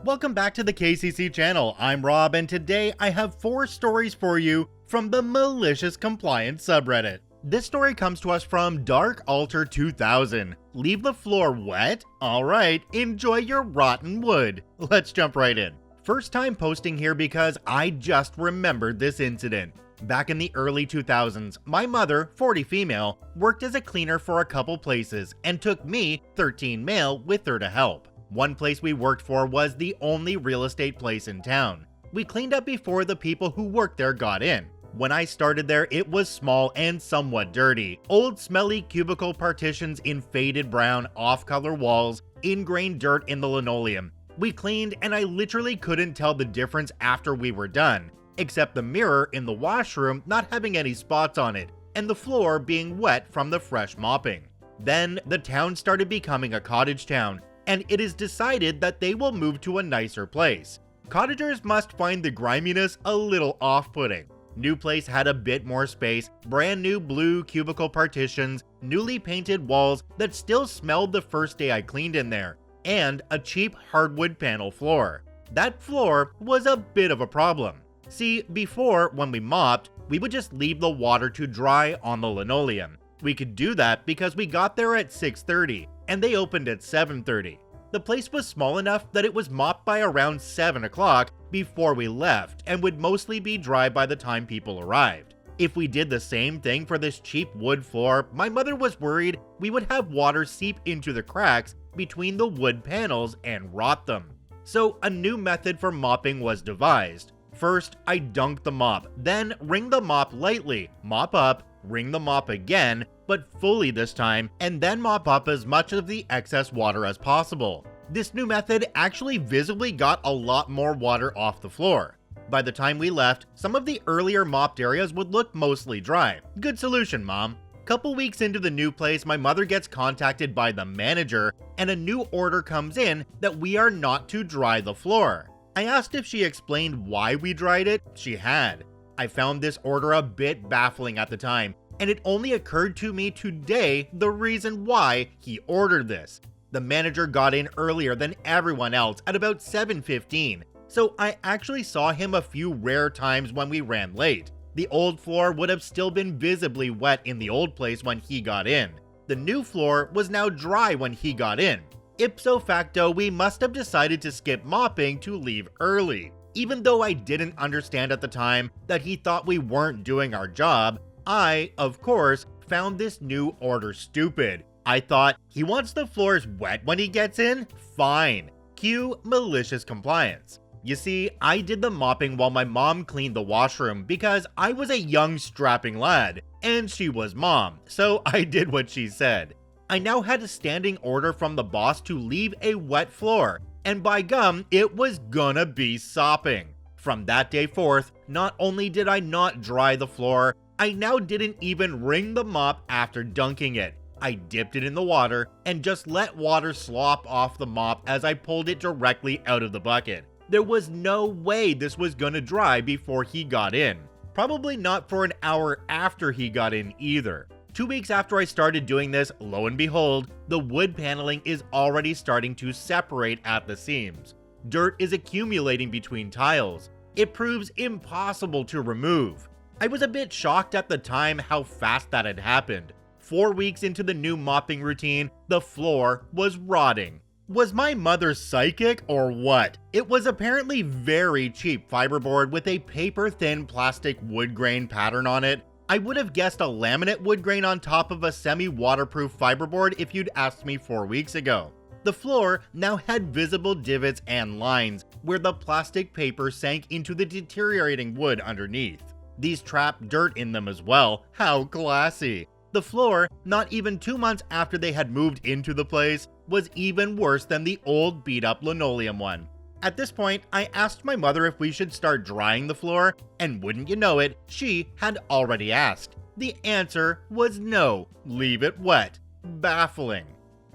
Welcome back to the KCC channel. I'm Rob, and today I have 4 stories for you from the MaliciousCompliance subreddit. This story comes to us from Dark Alter 2000. Leave the floor wet? Alright, enjoy your rotten wood. Let's jump right in. First time posting here because I just remembered this incident. Back in the early 2000s, my mother, 40 female, worked as a cleaner for a couple places and took me, 13 male, with her to help. One place we worked for was the only real estate place in town. We cleaned up before the people who worked there got in. When I started there, it was small and somewhat dirty. Old smelly cubicle partitions in faded brown off-color walls, ingrained dirt in the linoleum. We cleaned and I literally couldn't tell the difference after we were done, except the mirror in the washroom not having any spots on it, and the floor being wet from the fresh mopping. Then the town started becoming a cottage town, and it is decided that they will move to a nicer place. Cottagers must find the griminess a little off-putting. New place had a bit more space, brand new blue cubicle partitions, newly painted walls that still smelled the first day I cleaned in there, and a cheap hardwood panel floor. That floor was a bit of a problem. See, before, when we mopped, we would just leave the water to dry on the linoleum. We could do that because we got there at 6:30, and they opened at 7:30. The place was small enough that it was mopped by around 7 o'clock before we left, and would mostly be dry by the time people arrived. If we did the same thing for this cheap wood floor, my mother was worried we would have water seep into the cracks between the wood panels and rot them. So a new method for mopping was devised. First, I dunked the mop, then wring the mop lightly, mop up, wring the mop again, but fully this time, and then mop up as much of the excess water as possible. This new method actually visibly got a lot more water off the floor. By the time we left, some of the earlier mopped areas would look mostly dry. Good solution, Mom. Couple weeks into the new place, my mother gets contacted by the manager, and a new order comes in that we are not to dry the floor. I asked if she explained why we dried it. She had. I found this order a bit baffling at the time, and it only occurred to me today the reason why he ordered this. The manager got in earlier than everyone else at about 7:15, so I actually saw him a few rare times when we ran late. The old floor would have still been visibly wet in the old place when he got in. The new floor was now dry when he got in. Ipso facto, we must have decided to skip mopping to leave early. Even though I didn't understand at the time that he thought we weren't doing our job, I, of course, found this new order stupid. I thought, he wants the floors wet when he gets in? Fine. Cue malicious compliance. You see, I did the mopping while my mom cleaned the washroom because I was a young strapping lad, and she was mom, so I did what she said. I now had a standing order from the boss to leave a wet floor, and by gum, it was gonna be sopping. From that day forth, not only did I not dry the floor, I now didn't even wring the mop after dunking it. I dipped it in the water and just let water slop off the mop as I pulled it directly out of the bucket. There was no way this was gonna dry before he got in. Probably not for an hour after he got in either. 2 weeks after I started doing this, lo and behold, the wood paneling is already starting to separate at the seams. Dirt is accumulating between tiles. It proves impossible to remove. I was a bit shocked at the time how fast that had happened. 4 weeks into the new mopping routine, the floor was rotting. Was my mother psychic or what? It was apparently very cheap fiberboard with a paper-thin plastic wood grain pattern on it. I would have guessed a laminate wood grain on top of a semi-waterproof fiberboard if you'd asked me 4 weeks ago. The floor now had visible divots and lines where the plastic paper sank into the deteriorating wood underneath. These trapped dirt in them as well. How classy. The floor, not even 2 months after they had moved into the place, was even worse than the old beat-up linoleum one. At this point, I asked my mother if we should start drying the floor, and wouldn't you know it, she had already asked. The answer was no, leave it wet. Baffling.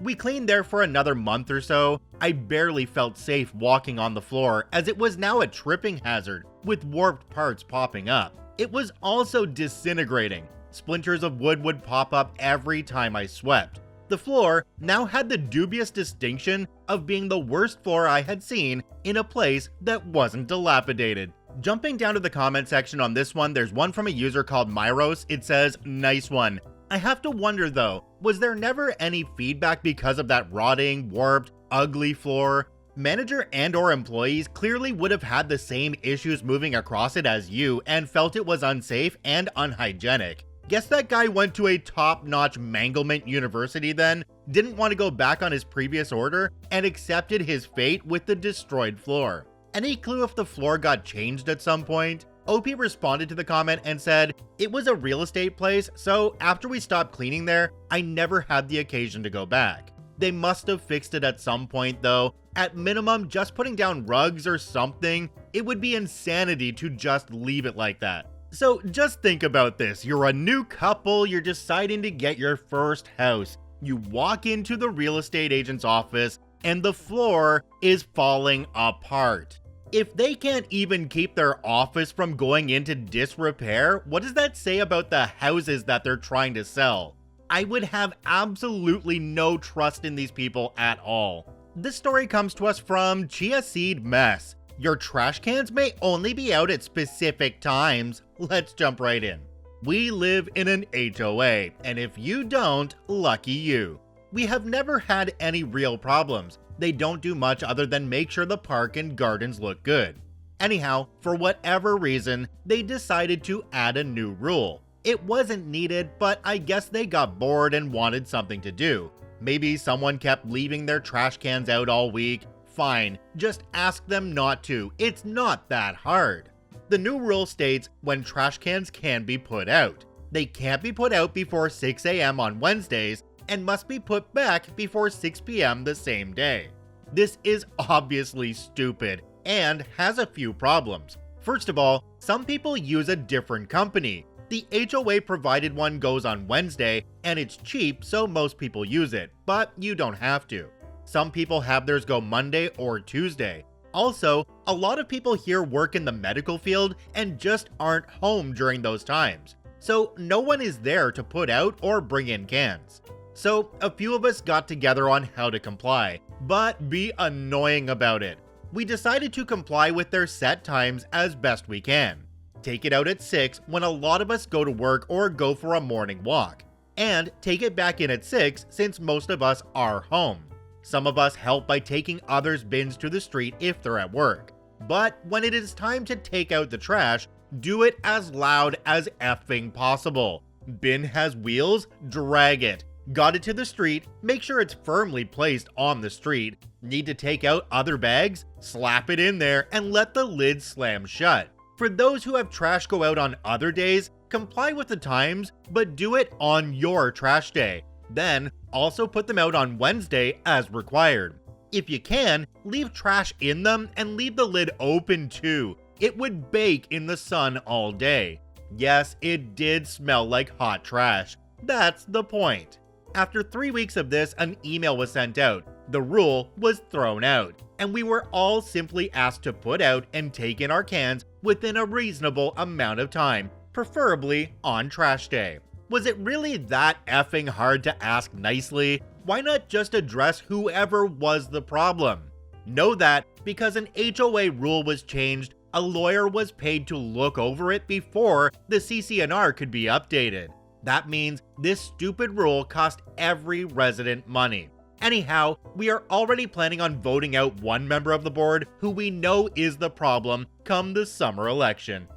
We cleaned there for another month or so. I barely felt safe walking on the floor as it was now a tripping hazard, with warped parts popping up. It was also disintegrating. Splinters of wood would pop up every time I swept. The floor now had the dubious distinction of being the worst floor I had seen in a place that wasn't dilapidated. Jumping down to the comment section on this one, there's one from a user called Myros. It says, "Nice one. I have to wonder though, was there never any feedback because of that rotting, warped, ugly floor? Manager and or employees clearly would have had the same issues moving across it as you and felt it was unsafe and unhygienic. Guess that guy went to a top-notch manglement university then, didn't want to go back on his previous order, and accepted his fate with the destroyed floor. Any clue if the floor got changed at some point?" OP responded to the comment and said, "It was a real estate place, so after we stopped cleaning there, I never had the occasion to go back. They must have fixed it at some point though. At minimum, just putting down rugs or something. It would be insanity to just leave it like that." So just think about this. You're a new couple, you're deciding to get your first house. You walk into the real estate agent's office and the floor is falling apart. If they can't even keep their office from going into disrepair, what does that say about the houses that they're trying to sell? I would have absolutely no trust in these people at all. This story comes to us from Chia Seed Mess. Your trash cans may only be out at specific times. Let's jump right in. We live in an HOA, and if you don't, lucky you. We have never had any real problems. They don't do much other than make sure the park and gardens look good. Anyhow, for whatever reason, they decided to add a new rule. It wasn't needed, but I guess they got bored and wanted something to do. Maybe someone kept leaving their trash cans out all week. Fine, just ask them not to. It's not that hard. The new rule states when trash cans can be put out. They can't be put out before 6 a.m. on Wednesdays and must be put back before 6 p.m. the same day. This is obviously stupid and has a few problems. First of all, some people use a different company. The HOA provided one goes on Wednesday and it's cheap, so most people use it, but you don't have to. Some people have theirs go Monday or Tuesday. Also, a lot of people here work in the medical field and just aren't home during those times. So no one is there to put out or bring in cans. So a few of us got together on how to comply, but be annoying about it. We decided to comply with their set times as best we can. Take it out at 6 when a lot of us go to work or go for a morning walk. And take it back in at 6 since most of us are home. Some of us help by taking others' bins to the street if they're at work. But when it is time to take out the trash, do it as loud as effing possible. Bin has wheels? Drag it. Got it to the street? Make sure it's firmly placed on the street. Need to take out other bags? Slap it in there and let the lid slam shut. For those who have trash go out on other days, comply with the times, but do it on your trash day. Then, also put them out on Wednesday as required. If you can, leave trash in them and leave the lid open too. It would bake in the sun all day. Yes, it did smell like hot trash. That's the point. After 3 weeks of this, an email was sent out. The rule was thrown out, and we were all simply asked to put out and take in our cans within a reasonable amount of time, preferably on trash day. Was it really that effing hard to ask nicely? Why not just address whoever was the problem? Know that because an HOA rule was changed, a lawyer was paid to look over it before the CC&R could be updated. That means this stupid rule cost every resident money. Anyhow, we are already planning on voting out one member of the board who we know is the problem come the summer election.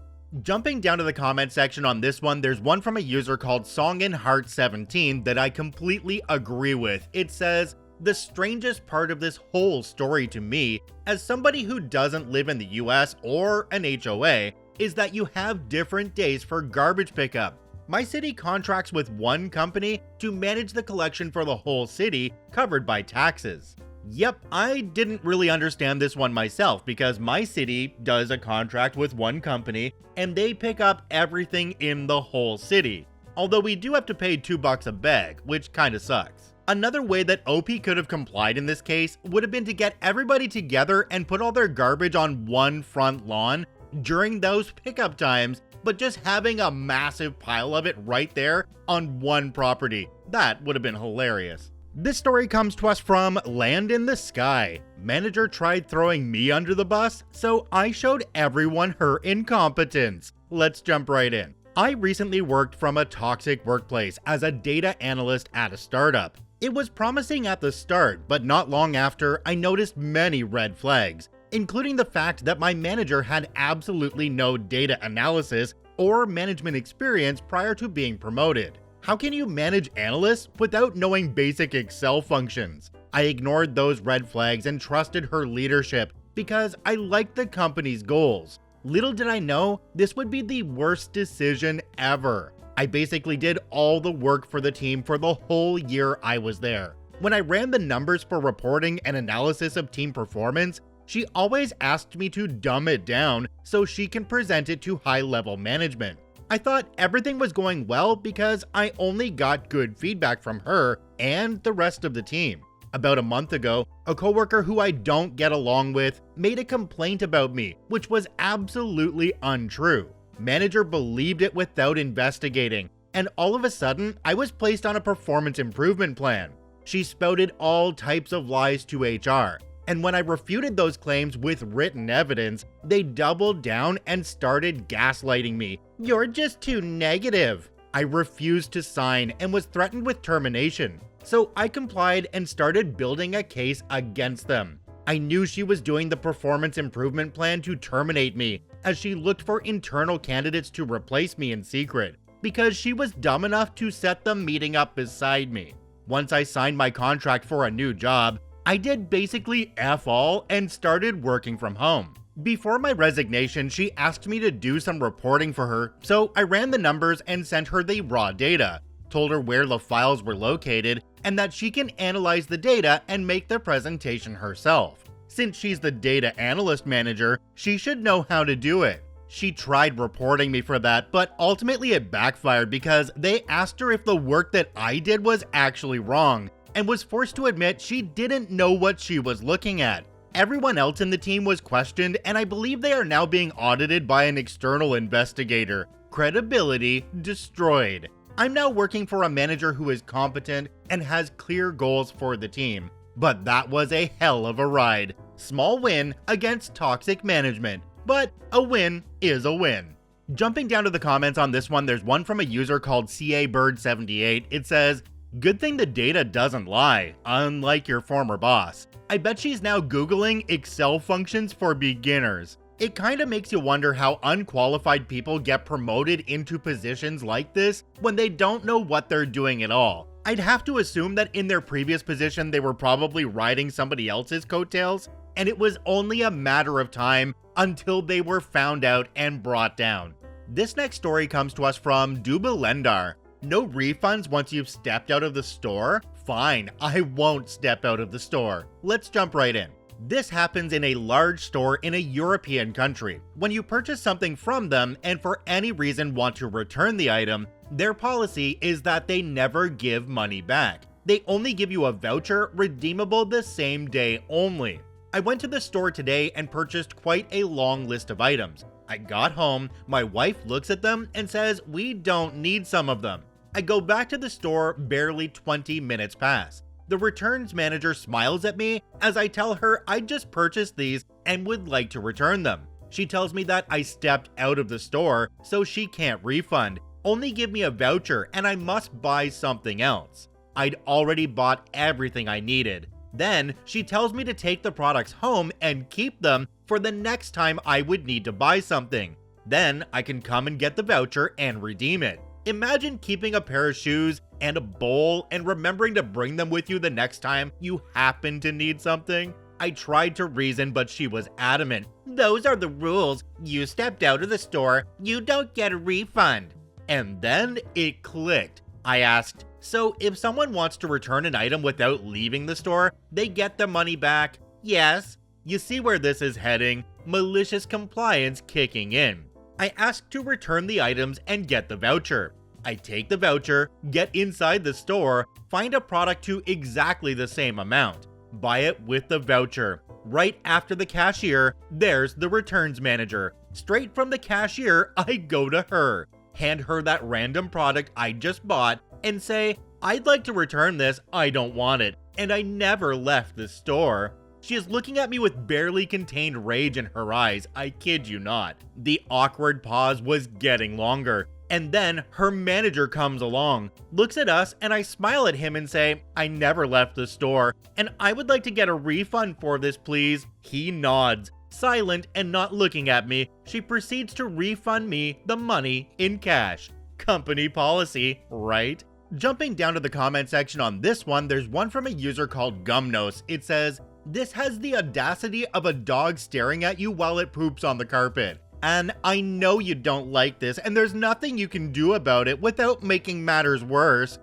Jumping down to the comment section on this one, there's one from a user called SongInHeart17 that I completely agree with. It says, "The strangest part of this whole story to me, as somebody who doesn't live in the US or an HOA, is that you have different days for garbage pickup. My city contracts with one company to manage the collection for the whole city, covered by taxes." Yep, I didn't really understand this one myself because my city does a contract with one company and they pick up everything in the whole city. Although we do have to pay $2 a bag, which kinda sucks. Another way that OP could have complied in this case would have been to get everybody together and put all their garbage on one front lawn during those pickup times, but just having a massive pile of it right there on one property. That would have been hilarious. This story comes to us from Land in the Sky. Manager tried throwing me under the bus, so I showed everyone her incompetence. Let's jump right in. I recently worked from a toxic workplace as a data analyst at a startup. It was promising at the start, but not long after, I noticed many red flags, including the fact that my manager had absolutely no data analysis or management experience prior to being promoted. How can you manage analysts without knowing basic Excel functions? I ignored those red flags and trusted her leadership because I liked the company's goals. Little did I know, this would be the worst decision ever. I basically did all the work for the team for the whole year I was there. When I ran the numbers for reporting and analysis of team performance, she always asked me to dumb it down so she can present it to high-level management. I thought everything was going well because I only got good feedback from her and the rest of the team. About a month ago, a coworker who I don't get along with made a complaint about me, which was absolutely untrue. Manager believed it without investigating, and all of a sudden, I was placed on a performance improvement plan. She spouted all types of lies to HR, and when I refuted those claims with written evidence, they doubled down and started gaslighting me. "You're just too negative." I refused to sign and was threatened with termination, so I complied and started building a case against them. I knew she was doing the performance improvement plan to terminate me, as she looked for internal candidates to replace me in secret, because she was dumb enough to set the meeting up beside me. Once I signed my contract for a new job, I did basically F all and started working from home. Before my resignation, she asked me to do some reporting for her, so I ran the numbers and sent her the raw data, told her where the files were located, and that she can analyze the data and make the presentation herself. Since she's the data analyst manager, she should know how to do it. She tried reporting me for that, but ultimately it backfired because they asked her if the work that I did was actually wrong, and was forced to admit she didn't know what she was looking at. Everyone else in the team was questioned, and I believe they are now being audited by an external investigator. Credibility destroyed. I'm now working for a manager who is competent and has clear goals for the team. But that was a hell of a ride. Small win against toxic management, but a win is a win. Jumping down to the comments on this one, there's one from a user called CABird78. It says, "Good thing the data doesn't lie, unlike your former boss. I bet she's now Googling Excel functions for beginners." It kinda makes you wonder how unqualified people get promoted into positions like this when they don't know what they're doing at all. I'd have to assume that in their previous position they were probably riding somebody else's coattails, and it was only a matter of time until they were found out and brought down. This next story comes to us from Dubalendar. No refunds once you've stepped out of the store? Fine, I won't step out of the store. Let's jump right in. This happens in a large store in a European country. When you purchase something from them and for any reason want to return the item, their policy is that they never give money back. They only give you a voucher redeemable the same day only. I went to the store today and purchased quite a long list of items. I got home, my wife looks at them and says we don't need some of them. I go back to the store, barely 20 minutes pass. The returns manager smiles at me as I tell her I just purchased these and would like to return them. She tells me that I stepped out of the store, so she can't refund, only give me a voucher and I must buy something else. I'd already bought everything I needed. Then she tells me to take the products home and keep them for the next time I would need to buy something. Then I can come and get the voucher and redeem it. Imagine keeping a pair of shoes and a bowl and remembering to bring them with you the next time you happen to need something. I tried to reason, but she was adamant. "Those are the rules. You stepped out of the store. You don't get a refund." And then it clicked. I asked, "So if someone wants to return an item without leaving the store, they get the money back?" "Yes." You see where this is heading? Malicious compliance kicking in. I asked to return the items and get the voucher. I take the voucher, get inside the store, find a product to exactly the same amount, buy it with the voucher. Right after the cashier, there's the returns manager. Straight from the cashier, I go to her, hand her that random product I just bought, and say, I'd like to return this, I don't want it, and I never left the store. She is looking at me with barely contained rage in her eyes, I kid you not. The awkward pause was getting longer, and then her manager comes along, looks at us, and I smile at him and say, I never left the store, and I would like to get a refund for this, please. He nods. Silent and not looking at me, she proceeds to refund me the money in cash. Company policy, right? Jumping down to the comment section on this one, there's one from a user called Gumnos. It says, this has the audacity of a dog staring at you while it poops on the carpet. And I know you don't like this, and there's nothing you can do about it without making matters worse.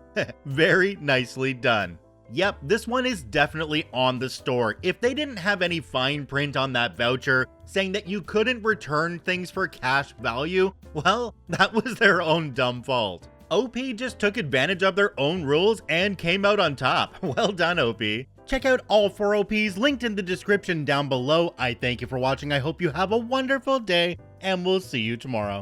Very nicely done. Yep, this one is definitely on the store. If they didn't have any fine print on that voucher saying that you couldn't return things for cash value, well, that was their own dumb fault. OP just took advantage of their own rules and came out on top. Well done, OP. Check out all 4 OPs linked in the description down below. I thank you for watching. I hope you have a wonderful day, and we'll see you tomorrow.